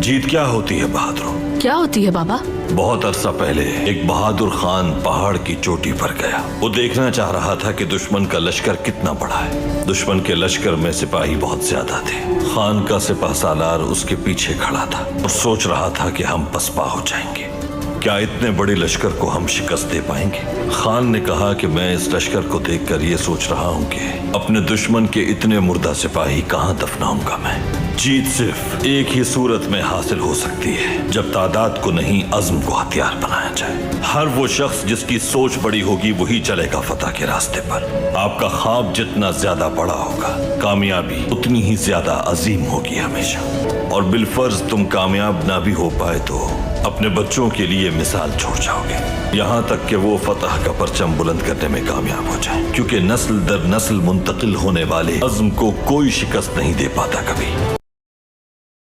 जीत क्या होती है बहादुर? क्या होती है बाबा? बहुत अरसा पहले एक बहादुर खान पहाड़ की चोटी पर गया। वो देखना चाह रहा था कि दुश्मन का लश्कर कितना बड़ा है। दुश्मन के लश्कर में सिपाही बहुत ज्यादा थे। खान का सिपह सालार उसके पीछे खड़ा था और सोच रहा था कि हम पसपा हो जाएंगे। क्या इतने बड़े लश्कर को हम शिकस्त दे पाएंगे? खान ने कहा कि मैं इस लश्कर को देखकर ये सोच रहा हूँ कि अपने दुश्मन के इतने मुर्दा सिपाही कहाँ दफनाऊंगा मैं। जीत सिर्फ एक ही सूरत में हासिल हो सकती है, जब तादाद को नहीं अज़्म को हथियार बनाया जाए। हर वो शख्स जिसकी सोच बड़ी होगी वही चलेगा फतह के रास्ते पर। आपका ख्वाब जितना ज्यादा बड़ा होगा, कामयाबी उतनी ही ज्यादा अजीम होगी हमेशा। और बिलफर्ज तुम कामयाब ना भी हो पाए तो अपने बच्चों के लिए मिसाल छोड़ जाओगे, यहाँ तक कि वो फतह का परचम बुलंद करने में कामयाब हो जाए। क्योंकि नस्ल दर नस्ल मुंतकिल होने वाले अज़्म को कोई शिकस्त नहीं दे पाता कभी।